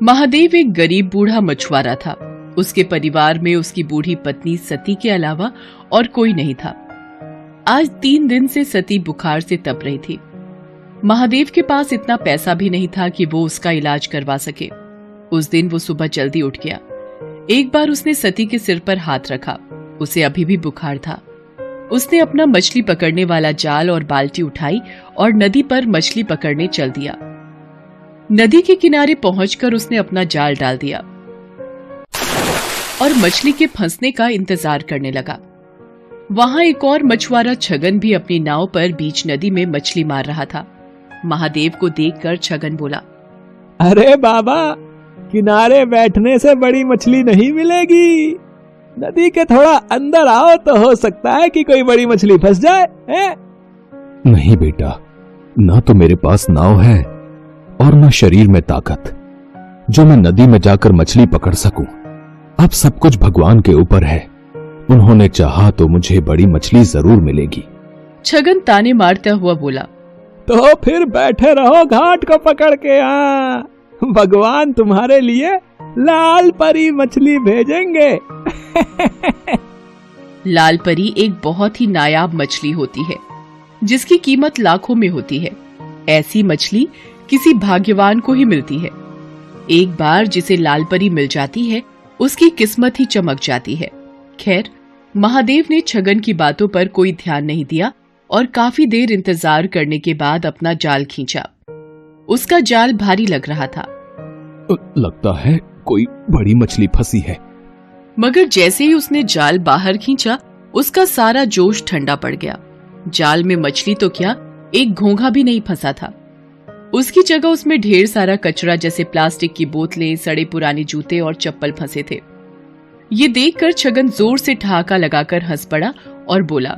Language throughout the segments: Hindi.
महादेव एक गरीब बूढ़ा मछुआरा था। उसके परिवार में उसकी बूढ़ी पत्नी सती के अलावा और कोई नहीं था। आज 3 दिन से सती बुखार से तप रही थी। महादेव के पास इतना पैसा भी नहीं था कि वो उसका इलाज करवा सके। उस दिन वो सुबह जल्दी उठ गया। एक बार उसने सती के सिर पर हाथ रखा। उसे अभी भी बुखार था। उसने अपना मछली पकड़ने वाला जाल और बाल्टी उठाई और नदी पर मछली पकड़ने चल दिया। नदी के किनारे पहुंचकर उसने अपना जाल डाल दिया और मछली के फंसने का इंतजार करने लगा। वहां एक और मछुआरा छगन भी अपनी नाव पर बीच नदी में मछली मार रहा था। महादेव को देखकर छगन बोला, अरे बाबा, किनारे बैठने से बड़ी मछली नहीं मिलेगी। नदी के थोड़ा अंदर आओ तो हो सकता है कि कोई बड़ी मछली फंस जाए है? नहीं बेटा, ना तो मेरे पास नाव है और न शरीर में ताकत जो मैं नदी में जाकर मछली पकड़ सकूं। अब सब कुछ भगवान के ऊपर है। उन्होंने चाहा तो मुझे बड़ी मछली जरूर मिलेगी। छगन ताने मारता हुआ बोला, तो फिर बैठे रहो घाट को पकड़ के। भगवान तुम्हारे लिए लाल परी मछली भेजेंगे। लाल परी एक बहुत ही नायाब मछली होती है जिसकी कीमत लाखों में होती है। ऐसी मछली किसी भाग्यवान को ही मिलती है। एक बार जिसे लाल परी मिल जाती है उसकी किस्मत ही चमक जाती है। खैर, महादेव ने छगन की बातों पर कोई ध्यान नहीं दिया और काफी देर इंतजार करने के बाद अपना जाल खींचा। उसका जाल भारी लग रहा था। लगता है कोई बड़ी मछली फंसी है। मगर जैसे ही उसने जाल बाहर खींचा उसका सारा जोश ठंडा पड़ गया। जाल में मछली तो क्या, एक घोंघा भी नहीं फंसा था। उसकी जगह उसमें ढेर सारा कचरा जैसे प्लास्टिक की बोतलें, सड़े पुराने जूते और चप्पल फंसे थे। ये देखकर छगन जोर से ठहाका लगाकर हंस पड़ा और बोला,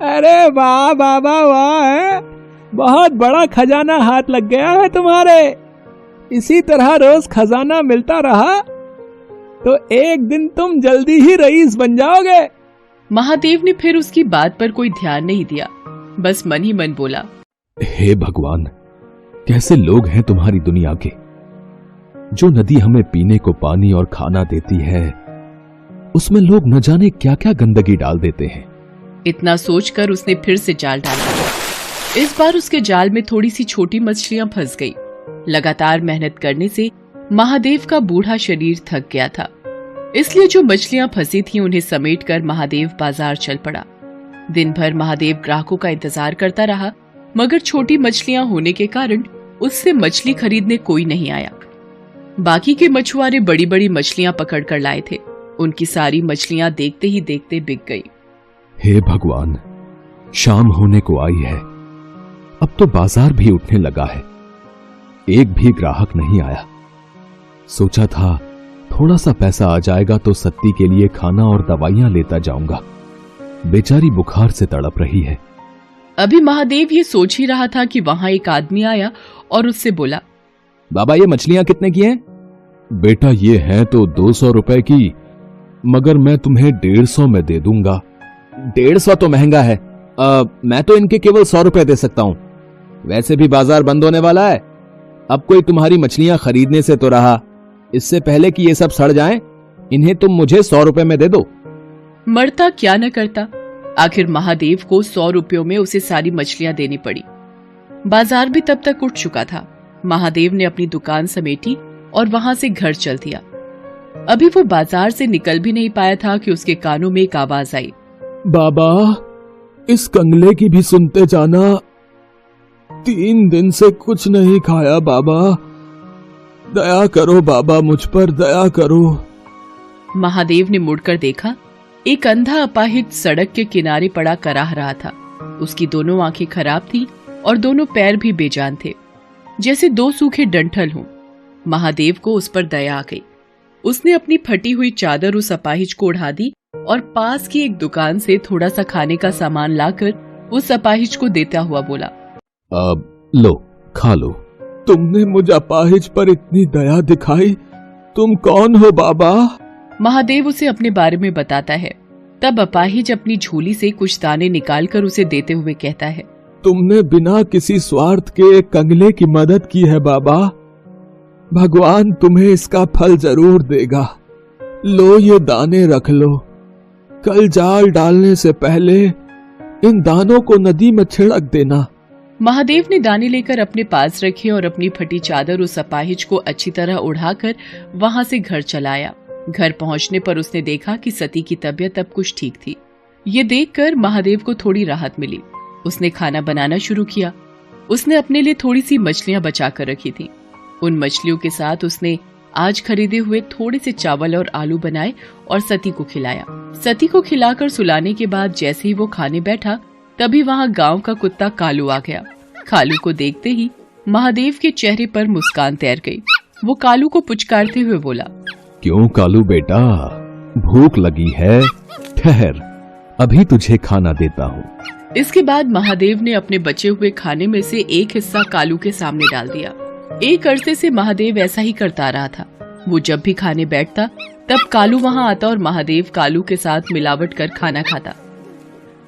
अरे वाह बाबा वाह, बहुत बड़ा खजाना हाथ लग गया है तुम्हारे। इसी तरह रोज खजाना मिलता रहा तो एक दिन तुम जल्दी ही रईस बन जाओगे। महादेव ने फिर उसकी बात पर कोई ध्यान नहीं दिया, बस मन ही मन बोला, हे भगवान, कैसे लोग हैं तुम्हारी दुनिया के। जो नदी हमें पीने को पानी और खाना देती है उसमें लोग न जाने क्या क्या गंदगी डाल देते हैं। इतना सोचकर उसने फिर से जाल डाला। इस बार उसके जाल में थोड़ी सी छोटी मछलियां फंस गई। लगातार मेहनत करने से महादेव का बूढ़ा शरीर थक गया था, इसलिए जो मछलियां फंसी थीं उन्हें समेटकर महादेव बाजार चल पड़ा। दिन भर महादेव ग्राहकों का इंतजार करता रहा, मगर छोटी मछलियां होने के कारण उससे मछली खरीदने कोई नहीं आया। बाकी के मछुआरे बड़ी बड़ी मछलियां पकड़ कर लाए थे। उनकी सारी मछलियां देखते ही देखते बिक गई। हे भगवान, शाम होने को आई है। अब तो बाजार भी उठने लगा है। एक भी ग्राहक नहीं आया। सोचा था थोड़ा सा पैसा आ जाएगा तो सत्ती के लिए खाना और दवाइयां लेता जाऊंगा। बेचारी बुखार से तड़प रही है। अभी महादेव ये सोच ही रहा था कि वहां एक आदमी आया और उससे बोला, बाबा, ये मछलियां कितने की हैं? बेटा, ये हैं तो 200 रुपए की, मगर मैं तुम्हें 150 में दे दूंगा। 150 तो महंगा है। मैं तो इनके केवल 100 रुपए दे सकता हूं। वैसे भी बाजार बंद होने वाला है। अब कोई तुम्हारी मछलियां खरीदने से तो रहा, इससे पहले कि ये सब सड़ जाएं, इन्हें तुम मुझे 100 रुपए में दे दो। मरता क्या न करता। आखिर महादेव को 100 रुपयों में उसे सारी मछलियां देनी पड़ी। बाजार भी तब तक उठ चुका था। महादेव ने अपनी दुकान समेटी और वहां से घर चल दिया। अभी वो बाजार से निकल भी नहीं पाया था कि उसके कानों में एक आवाज आई, बाबा, इस कंगले की भी सुनते जाना। 3 दिन से कुछ नहीं खाया बाबा। दया करो बाबा, मुझ पर दया करो। महादेव ने मुड़कर देखा। एक अंधा अपाहिज सड़क के किनारे पड़ा कराह रहा था। उसकी दोनों आंखें खराब थीं और दोनों पैर भी बेजान थे, जैसे 2 सूखे डंठल हों। महादेव को उस पर दया आ गई। उसने अपनी फटी हुई चादर उस अपाहिज को ओढ़ा दी और पास की एक दुकान से थोड़ा सा खाने का सामान लाकर उस अपाहिज को देता हुआ बोला, अब लो, खा लो। तुमने मुझ अपाहिज पर इतनी दया दिखाई, तुम कौन हो बाबा? महादेव उसे अपने बारे में बताता है। तब अपाहिज अपनी झोली से कुछ दाने निकालकर उसे देते हुए कहता है, तुमने बिना किसी स्वार्थ के एक कंगले की मदद की है बाबा। भगवान तुम्हें इसका फल जरूर देगा। लो ये दाने रख लो। कल जाल डालने से पहले इन दानों को नदी में छिड़क देना। महादेव ने दाने लेकर अपने पास रखे और अपनी फटी चादर उस अपाहिज को अच्छी तरह उड़ाकर वहां से घर चलाया। घर पहुंचने पर उसने देखा कि सती की तबीयत अब कुछ ठीक थी। ये देखकर महादेव को थोड़ी राहत मिली। उसने खाना बनाना शुरू किया। उसने अपने लिए थोड़ी सी मछलियां बचा कर रखी थी। उन मछलियों के साथ उसने आज खरीदे हुए थोड़े से चावल और आलू बनाए और सती को खिलाया। सती को खिलाकर सुलाने के बाद जैसे ही वो खाने बैठा, तभी वहां गांव का कुत्ता कालू आ गया। कालू को देखते ही महादेव के चेहरे पर मुस्कान तैर गई। वो कालू को पुचकारते हुए बोला, क्यों कालू बेटा, भूख लगी है? ठहर, अभी तुझे खाना देता हूँ। इसके बाद महादेव ने अपने बचे हुए खाने में से एक हिस्सा कालू के सामने डाल दिया। एक अरसे से महादेव ऐसा ही करता रहा था। वो जब भी खाने बैठता तब कालू वहां आता और महादेव कालू के साथ मिलावट कर खाना खाता।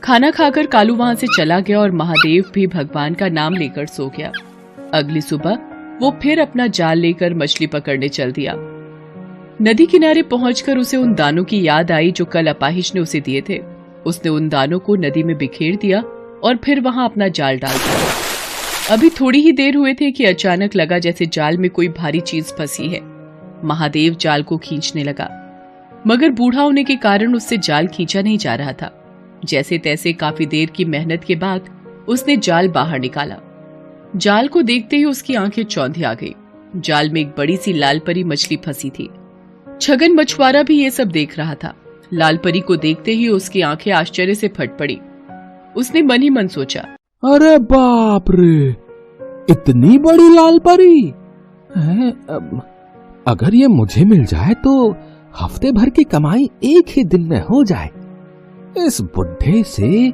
खाना खाकर कालू वहां से चला गया और महादेव भी भगवान का नाम लेकर सो गया। अगली सुबह वो फिर अपना जाल लेकर मछली पकड़ने चल दिया। नदी किनारे पहुंचकर उसे उन दानों की याद आई जो कल अपाहिज ने उसे दिए थे। उसने उन दानों को नदी में बिखेर दिया और फिर वहां अपना जाल डाल दिया। अभी थोड़ी ही देर हुए थे कि अचानक लगा जैसे जाल में कोई भारी चीज फंसी है। महादेव जाल को खींचने लगा, मगर बूढ़ा होने के कारण उससे जाल खींचा नहीं जा रहा था। जैसे तैसे काफी देर की मेहनत के बाद उसने जाल बाहर निकाला। जाल को देखते ही उसकी आंखें चौंधी आ गई। जाल में एक बड़ी सी लाल परी मछली फंसी थी। छगन मछुआरा भी ये सब देख रहा था। लाल परी को देखते ही उसकी आंखें आश्चर्य से फट पड़ी। उसने मन ही मन सोचा, अरे बाप रे, इतनी बड़ी लाल परी है? अगर ये मुझे मिल जाए तो हफ्ते भर की कमाई एक ही दिन में हो जाए। इस बुढ़े से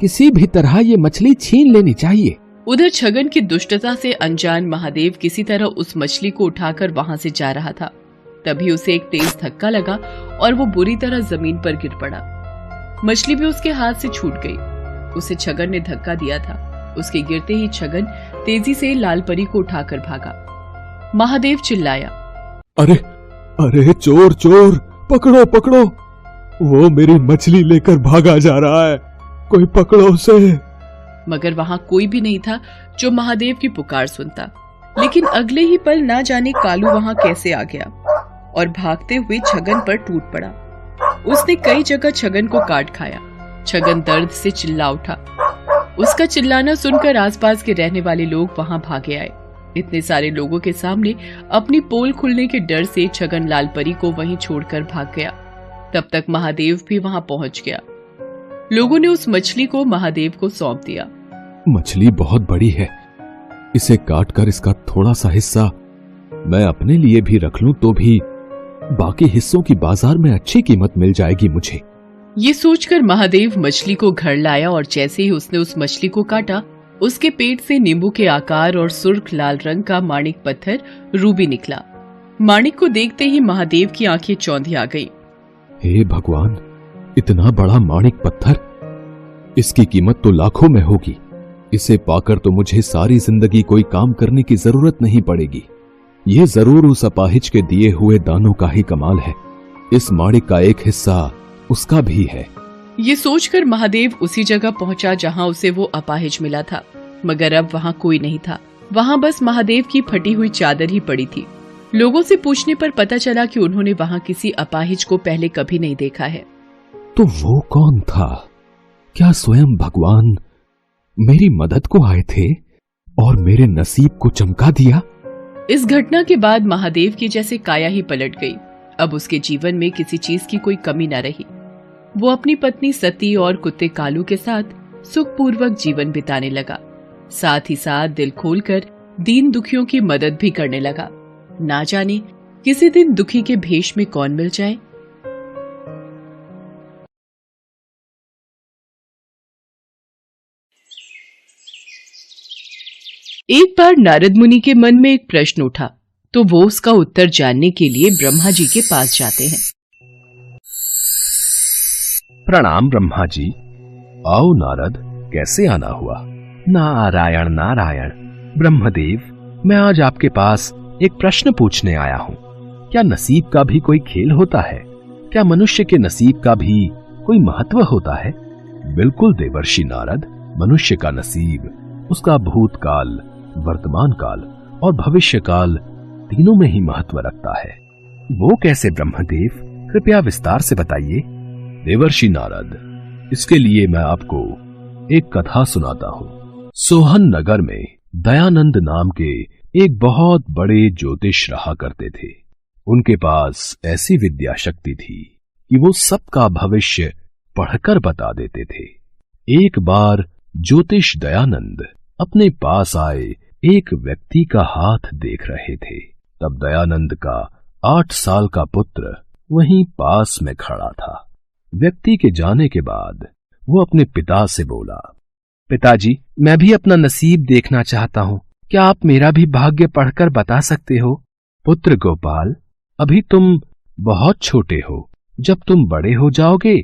किसी भी तरह ये मछली छीन लेनी चाहिए। उधर छगन की दुष्टता से अनजान महादेव किसी तरह उस मछली को उठाकर वहां से जा रहा था। तभी उसे एक तेज धक्का लगा और वो बुरी तरह जमीन पर गिर पड़ा। मछली भी उसके हाथ से छूट गई। उसे छगन ने धक्का दिया था। उसके गिरते ही छगन तेजी से लाल परी को उठाकर भागा। महादेव चिल्लाया, अरे अरे चोर चोर, पकड़ो पकड़ो, वो मेरी मछली लेकर भागा जा रहा है, कोई पकड़ो उसे। मगर वहां कोई भी नहीं था जो महादेव की पुकार सुनता। लेकिन अगले ही पल ना जाने कालू वहां कैसे आ गया और भागते हुए छगन पर टूट पड़ा। उसने कई जगह छगन को काट खाया। छगन दर्द से चिल्ला उठा। उसका चिल्लाना सुनकर आसपास के रहने वाले लोग वहां भागे आए। इतने सारे लोगों के सामने अपनी पोल खुलने के डर से छगन लाल परी को वहीं छोड़कर भाग गया। तब तक महादेव भी वहां पहुंच गया। लोगों ने उस मछली को महादेव को सौंप दिया। मछली बहुत बड़ी है, इसे काटकर इसका थोड़ा सा हिस्सा मैं अपने लिए भी रख लूं तो भी बाकी हिस्सों की बाजार में अच्छी कीमत मिल जाएगी मुझे। ये सोचकर महादेव मछली को घर लाया और जैसे ही उसने उस मछली को काटा, उसके पेट से नींबू के आकार और सुर्ख लाल रंग का माणिक पत्थर रूबी निकला। माणिक को देखते ही महादेव की आंखें चौंधी आ गई। हे भगवान, इतना बड़ा माणिक पत्थर, इसकी कीमत तो लाखों में होगी। इसे पाकर तो मुझे सारी जिंदगी कोई काम करने की जरूरत नहीं पड़ेगी। ये जरूर उस अपाहिज के दिए हुए दानों का ही कमाल है। इस माणिक का एक हिस्सा उसका भी है। ये सोचकर महादेव उसी जगह पहुंचा जहां उसे वो अपाहिज मिला था, मगर अब वहां कोई नहीं था। वहां बस महादेव की फटी हुई चादर ही पड़ी थी। लोगों से पूछने पर पता चला कि उन्होंने वहां किसी अपाहिज को पहले कभी नहीं देखा है। तो वो कौन था? क्या स्वयं भगवान मेरी मदद को आए थे और मेरे नसीब को चमका दिया? इस घटना के बाद महादेव की जैसे काया ही पलट गई। अब उसके जीवन में किसी चीज की कोई कमी न रही। वो अपनी पत्नी सती और कुत्ते कालू के साथ सुखपूर्वक जीवन बिताने लगा। साथ ही साथ दिल खोलकर दीन दुखियों की मदद भी करने लगा। ना जाने किसी दिन दुखी के भेष में कौन मिल जाए। एक बार नारद मुनि के मन में एक प्रश्न उठा, तो वो उसका उत्तर जानने के लिए ब्रह्मा जी के पास जाते हैं। प्रणाम ब्रह्मा जी। आओ नारद, कैसे आना हुआ? नारायण नारायण। ब्रह्मदेव, मैं आज आपके पास एक प्रश्न पूछने आया हूँ। क्या नसीब का भी कोई खेल होता है? क्या मनुष्य के नसीब का भी कोई महत्व होता है? बिल्कुल देवर्षि नारद, मनुष्य का नसीब उसका भूतकाल, वर्तमान काल और भविष्य काल तीनों में ही महत्व रखता है। वो कैसे ब्रह्मदेव? कृपया विस्तार से बताइए। देवर्षि नारद, इसके लिए मैं आपको एक कथा सुनाता हूँ। सोहन नगर में दयानंद नाम के एक बहुत बड़े ज्योतिष रहा करते थे। उनके पास ऐसी विद्या शक्ति थी कि वो सबका भविष्य पढ़कर बता देते थे। एक बार ज्योतिष दयानंद अपने पास आए एक व्यक्ति का हाथ देख रहे थे। तब दयानंद का 8 साल का पुत्र वहीं पास में खड़ा था। व्यक्ति के जाने के बाद वो अपने पिता से बोला, पिताजी, मैं भी अपना नसीब देखना चाहता हूँ। क्या आप मेरा भी भाग्य पढ़कर बता सकते हो? पुत्र गोपाल, अभी तुम बहुत छोटे हो। जब तुम बड़े हो जाओगे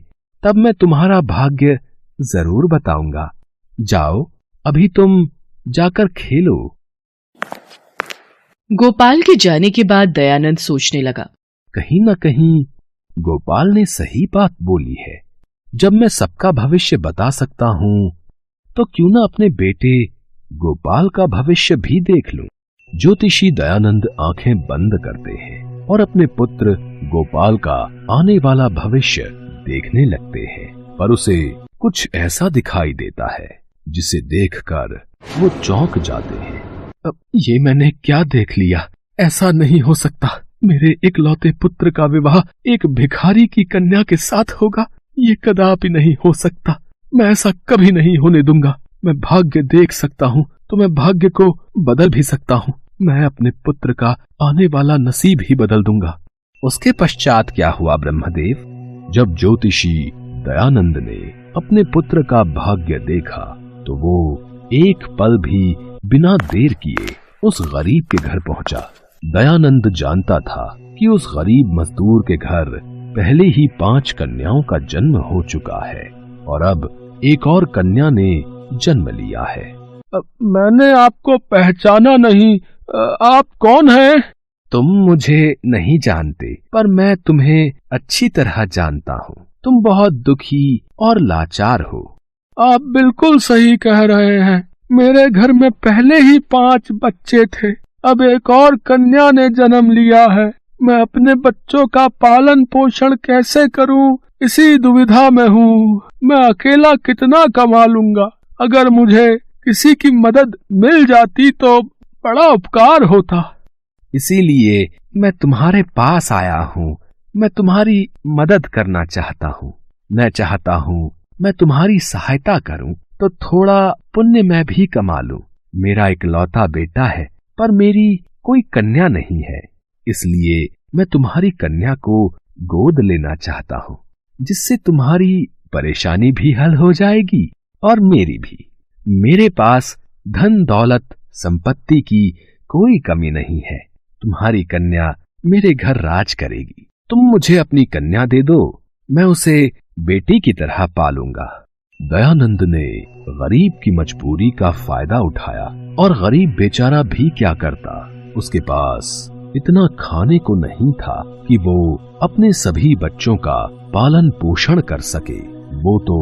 तब मैं तुम्हारा भाग्य जरूर बताऊंगा। जाओ, अभी तुम जाकर खेलो। गोपाल के जाने के बाद दयानंद सोचने लगा, कहीं न कहीं गोपाल ने सही बात बोली है। जब मैं सबका भविष्य बता सकता हूं तो क्यों ना अपने बेटे गोपाल का भविष्य भी देख लूं। ज्योतिषी दयानंद आंखें बंद करते हैं और अपने पुत्र गोपाल का आने वाला भविष्य देखने लगते हैं, पर उसे कुछ ऐसा दिखाई देता है जिसे देखकर वो चौंक जाते हैं। अब ये मैंने क्या देख लिया? ऐसा नहीं हो सकता। मेरे इकलौते पुत्र का विवाह एक भिखारी की कन्या के साथ होगा। ये कदापि नहीं हो सकता। मैं ऐसा कभी नहीं होने दूंगा। मैं भाग्य देख सकता हूँ तो मैं भाग्य को बदल भी सकता हूँ। मैं अपने पुत्र का आने वाला नसीब ही बदल दूंगा। उसके पश्चात क्या हुआ ब्रह्मदेव? जब ज्योतिषी दयानंद ने अपने पुत्र का भाग्य देखा तो वो एक पल भी बिना देर किए उस गरीब के घर पहुंचा। दयानंद जानता था कि उस गरीब मजदूर के घर पहले ही 5 कन्याओं का जन्म हो चुका है और अब एक और कन्या ने जन्म लिया है। मैंने आपको पहचाना नहीं। आप कौन हैं? तुम मुझे नहीं जानते, पर मैं तुम्हें अच्छी तरह जानता हूँ। तुम बहुत दुखी और लाचार हो। आप बिल्कुल सही कह रहे हैं। मेरे घर में पहले ही 5 बच्चे थे, अब एक और कन्या ने जन्म लिया है। मैं अपने बच्चों का पालन पोषण कैसे करूं, इसी दुविधा में हूँ। मैं अकेला कितना कमा लूंगा। अगर मुझे किसी की मदद मिल जाती तो बड़ा उपकार होता। इसीलिए मैं तुम्हारे पास आया हूँ। मैं तुम्हारी मदद करना चाहता हूँ। मैं चाहता हूँ मैं तुम्हारी सहायता करूँ तो थोड़ा पुण्य मैं भी कमा लूं। मेरा इकलौता बेटा है, पर मेरी कोई कन्या नहीं है। इसलिए मैं तुम्हारी कन्या को गोद लेना चाहता हूँ, जिससे तुम्हारी परेशानी भी हल हो जाएगी और मेरी भी। मेरे पास धन दौलत संपत्ति की कोई कमी नहीं है। तुम्हारी कन्या मेरे घर राज करेगी। तुम मुझे अपनी कन्या दे दो, मैं उसे बेटी की तरह पालूंगा। दयानंद ने गरीब की मजबूरी का फायदा उठाया और गरीब बेचारा भी क्या करता, उसके पास इतना खाने को नहीं था कि वो अपने सभी बच्चों का पालन पोषण कर सके। वो तो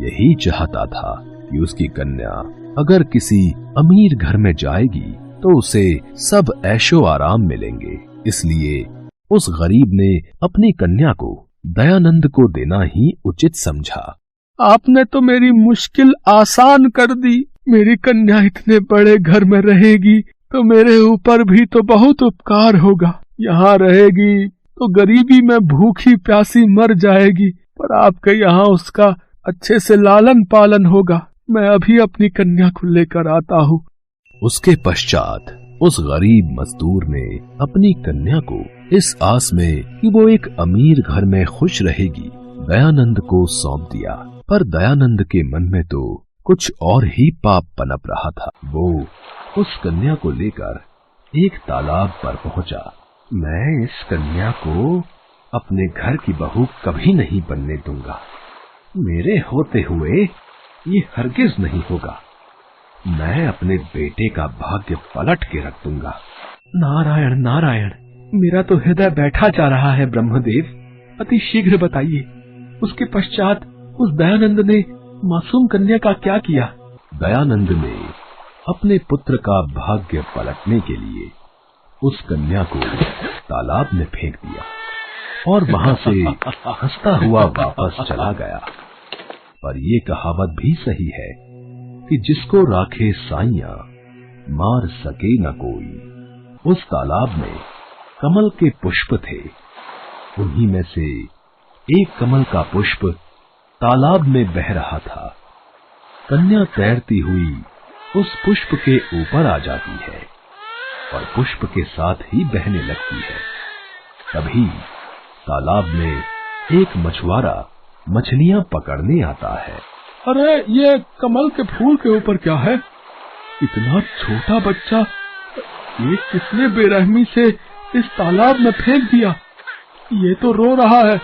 यही चाहता था कि उसकी कन्या अगर किसी अमीर घर में जाएगी तो उसे सब ऐशो आराम मिलेंगे। इसलिए उस गरीब ने अपनी कन्या को दयानंद को देना ही उचित समझा। आपने तो मेरी मुश्किल आसान कर दी। मेरी कन्या इतने बड़े घर में रहेगी तो मेरे ऊपर भी तो बहुत उपकार होगा। यहाँ रहेगी तो गरीबी में भूखी प्यासी मर जाएगी, पर आपके यहाँ उसका अच्छे से लालन पालन होगा। मैं अभी अपनी कन्या को लेकर आता हूँ। उसके पश्चात उस गरीब मजदूर ने अपनी कन्या को इस आस में कि वो एक अमीर घर में खुश रहेगी दयानंद को सौंप दिया। पर दयानंद के मन में तो कुछ और ही पाप पनप रहा था। वो उस कन्या को लेकर एक तालाब पर पहुंचा। मैं इस कन्या को अपने घर की बहू कभी नहीं बनने दूंगा। मेरे होते हुए ये हरगिज नहीं होगा। मैं अपने बेटे का भाग्य पलट के रख दूंगा। नारायण नारायण, मेरा तो हृदय बैठा जा रहा है ब्रह्मदेव, अति शीघ्र बताइए। उसके पश्चात उस दयानंद ने मासूम कन्या का क्या किया? दयानंद ने अपने पुत्र का भाग्य पलटने के लिए उस कन्या को तालाब में फेंक दिया और वहां से हंसता हुआ वापस चला गया। पर ये कहावत भी सही है कि जिसको राखे साइयां मार सके न कोई। उस तालाब में कमल के पुष्प थे, उन्हीं में से एक कमल का पुष्प तालाब में बह रहा था। कन्या तैरती हुई उस पुष्प के ऊपर आ जाती है और पुष्प के साथ ही बहने लगती है। तभी तालाब में एक मछुआरा मछलियां पकड़ने आता है। अरे ये कमल के फूल के ऊपर क्या है? इतना छोटा बच्चा, ये किसने बेरहमी से इस तालाब में फेंक दिया? ये तो रो रहा है,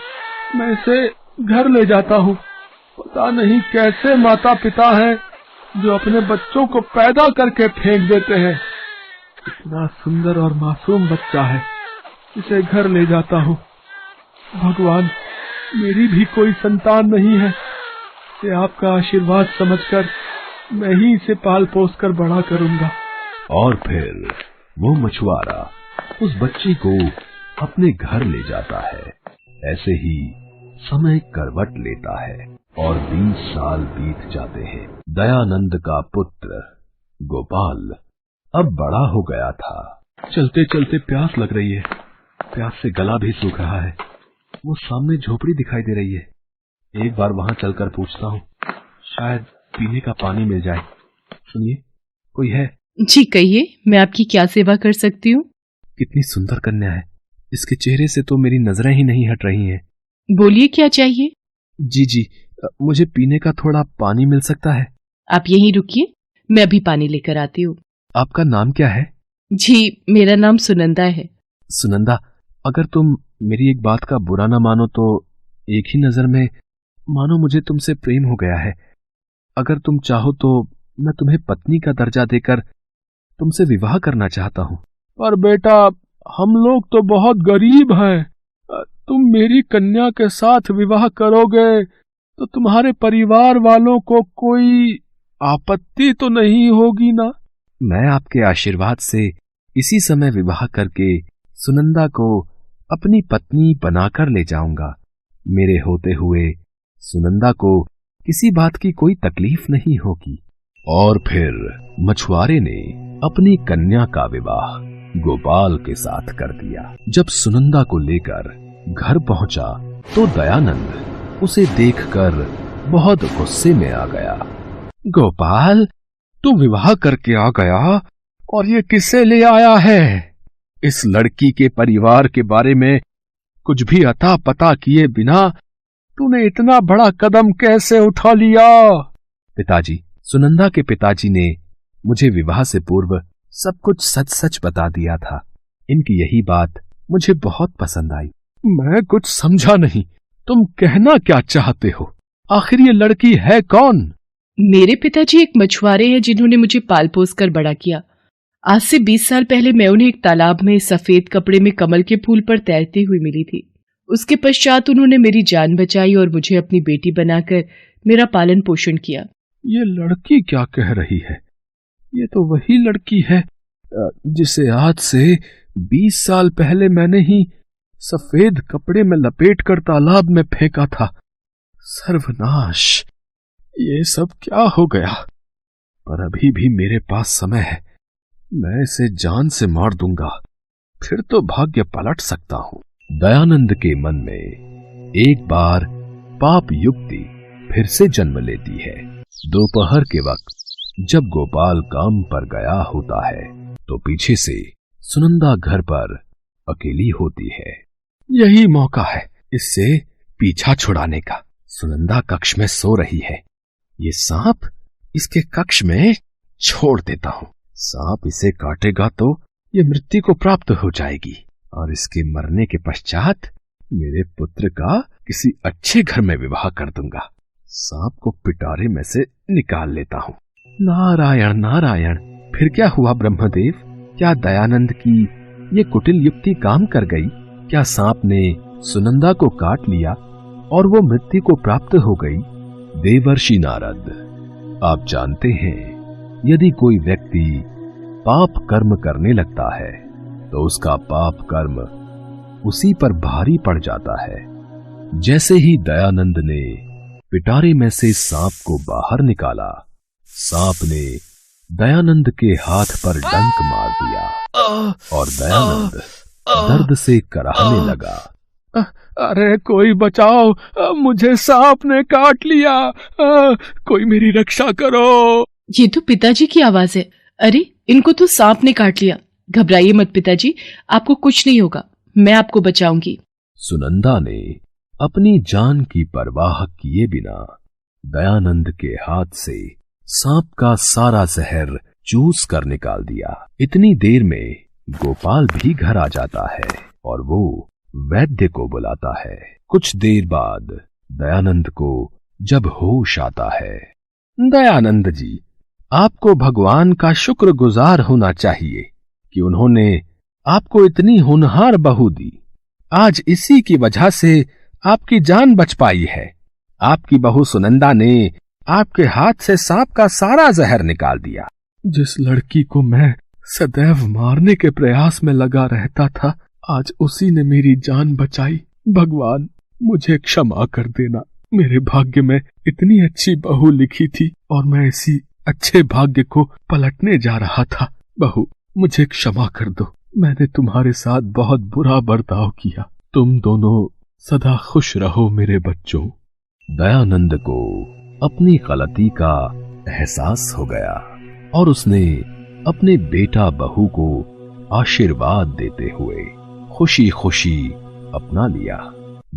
मैं इसे घर ले जाता हूँ। पता नहीं कैसे माता पिता हैं जो अपने बच्चों को पैदा करके फेंक देते हैं। इतना सुंदर और मासूम बच्चा है, इसे घर ले जाता हूँ। भगवान, मेरी भी कोई संतान नहीं है, इसे आपका आशीर्वाद समझकर मैं ही इसे पाल पोस कर बड़ा करूंगा। और फिर वो मछुआरा उस बच्चे को अपने घर ले जाता है। ऐसे ही समय करवट लेता है और 20 साल बीत जाते हैं। दयानंद का पुत्र गोपाल अब बड़ा हो गया था। चलते चलते प्यास लग रही है, प्यास से गला भी सूख रहा है। वो सामने झोपड़ी दिखाई दे रही है, एक बार वहां चलकर पूछता हूँ, शायद पीने का पानी मिल जाए। सुनिए, कोई है? जी कहिए, मैं आपकी क्या सेवा कर सकती हूँ? कितनी सुंदर कन्या है, इसके चेहरे से तो मेरी नजरें ही नहीं हट रही हैं। बोलिए, क्या चाहिए? जी, मुझे पीने का थोड़ा पानी मिल सकता है? आप यहीं रुकिए, मैं अभी पानी लेकर आती हूँ। आपका नाम क्या है? जी, मेरा नाम सुनंदा है। सुनंदा, अगर तुम मेरी एक बात का बुरा ना मानो तो एक ही नजर में मानो मुझे तुमसे प्रेम हो गया है। अगर तुम चाहो तो मैं तुम्हें पत्नी का दर्जा देकर तुमसे विवाह करना चाहता हूँ। पर बेटा, हम लोग तो बहुत गरीब हैं। तुम मेरी कन्या के साथ विवाह करोगे तो तुम्हारे परिवार वालों को कोई आपत्ति तो नहीं होगी ना? मैं आपके आशीर्वाद से इसी समय विवाह करके सुनंदा को अपनी पत्नी बनाकर ले जाऊंगा। मेरे होते हुए सुनंदा को किसी बात की कोई तकलीफ नहीं होगी। और फिर मछुआरे ने अपनी कन्या का विवाह गोपाल के साथ कर दिया। जब सुनंदा को लेकर घर पहुंचा तो दयानंद उसे देखकर बहुत गुस्से में आ गया। गोपाल, तू विवाह करके आ गया और ये किसे ले आया है? इस लड़की के परिवार के बारे में कुछ भी अता पता किए बिना तूने इतना बड़ा कदम कैसे उठा लिया? पिताजी, सुनंदा के पिताजी ने मुझे विवाह से पूर्व सब कुछ सच सच बता दिया था। इनकी यही बात मुझे बहुत पसंद आई। मैं कुछ समझा नहीं, तुम कहना क्या चाहते हो? आखिर ये लड़की है कौन? मेरे पिताजी एक मछुआरे हैं जिन्होंने मुझे पाल पोस कर बड़ा किया। आज से 20 साल पहले मैं उन्हें एक तालाब में सफेद कपड़े में कमल के फूल पर तैरती हुई मिली थी। उसके पश्चात उन्होंने मेरी जान बचाई और मुझे अपनी बेटी बनाकर मेरा पालन पोषण किया। ये लड़की क्या कह रही है? ये तो वही लड़की है जिसे आज से 20 साल पहले मैंने ही सफेद कपड़े में लपेटकर तालाब में फेंका था। सर्वनाश, ये सब क्या हो गया? पर अभी भी मेरे पास समय है, मैं इसे जान से मार दूंगा, फिर तो भाग्य पलट सकता हूं। दयानंद के मन में एक बार पाप युक्ति फिर से जन्म लेती है। दोपहर के वक्त जब गोपाल काम पर गया होता है तो पीछे से सुनंदा घर पर अकेली होती है। यही मौका है इससे पीछा छुड़ाने का। सुनंदा कक्ष में सो रही है, ये सांप इसके कक्ष में छोड़ देता हूं। सांप इसे काटेगा तो ये मृत्यु को प्राप्त हो जाएगी और इसके मरने के पश्चात मेरे पुत्र का किसी अच्छे घर में विवाह कर दूंगा। सांप को पिटारे में से निकाल लेता हूं। नारायण नारायण, फिर क्या हुआ ब्रह्मदेव? क्या दयानंद की ये कुटिल युक्ति काम कर गई? क्या सांप ने सुनंदा को काट लिया और वो मृत्यु को प्राप्त हो गई? देवर्षि नारद, आप जानते हैं, यदि कोई व्यक्ति पाप कर्म करने लगता है तो उसका पाप कर्म उसी पर भारी पड़ जाता है। जैसे ही दयानंद ने पिटारे में से सांप को बाहर निकाला, सांप ने दयानंद के हाथ पर डंक मार दिया और दयानंद दर्द से कराहने लगा। अरे कोई बचाओ, मुझे सांप ने काट लिया, कोई मेरी रक्षा करो। ये तो पिताजी की आवाज है। अरे इनको तो सांप ने काट लिया। घबराइए मत पिताजी, आपको कुछ नहीं होगा, मैं आपको बचाऊंगी। सुनंदा ने अपनी जान की परवाह किए बिना दयानंद के हाथ से सांप का सारा जहर चूस कर निकाल दिया। इतनी देर में गोपाल भी घर आ जाता है और वो वैद्य को बुलाता है। कुछ देर बाद दयानंद को जब होश आता है, दयानंद जी, आपको भगवान का शुक्रगुजार होना चाहिए कि उन्होंने आपको इतनी होनहार बहू दी। आज इसी की वजह से आपकी जान बच पाई है। आपकी बहू सुनंदा ने आपके हाथ से सांप का सारा जहर निकाल दिया। जिस लड़की को मैं सदैव मारने के प्रयास में लगा रहता था, आज उसी ने मेरी जान बचाई। भगवान, मुझे क्षमा कर देना। मेरे भाग्य में इतनी अच्छी बहू लिखी थी और मैं इसी अच्छे भाग्य को पलटने जा रहा था। बहू, मुझे क्षमा कर दो। मैंने तुम्हारे साथ बहुत बुरा बर्ताव किया। तुम दोनों सदा खुश रहो मेरे बच्चों। दयानंद को अपनी गलती का एहसास हो गया और उसने अपने बेटा बहू को आशीर्वाद देते हुए खुशी खुशी अपना लिया।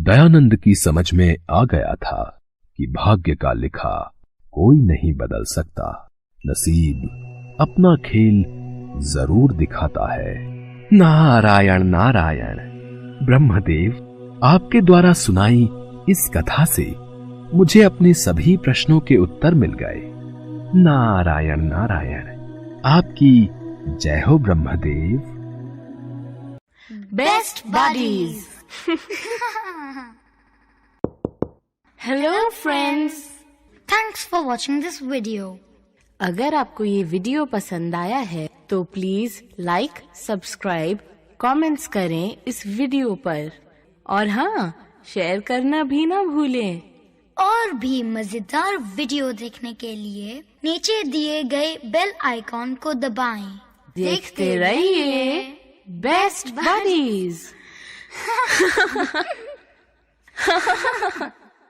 दयानंद की समझ में आ गया था कि भाग्य का लिखा कोई नहीं बदल सकता। नसीब अपना खेल जरूर दिखाता है। नारायण नारायण। ब्रह्मदेव, आपके द्वारा सुनाई इस कथा से मुझे अपने सभी प्रश्नों के उत्तर मिल गए। नारायण नारायण। आपकी जय हो Brahmadev. Best buddies. Hello friends, thanks for watching this video. अगर आपको ये वीडियो पसंद आया है तो प्लीज लाइक, सब्सक्राइब, कमेंट्स करें इस वीडियो पर और हाँ, शेयर करना भी ना भूलें। और भी मजेदार वीडियो देखने के लिए नीचे दिए गए बेल आइकॉन को दबाएं। देखते रहिए बेस्ट बडीज।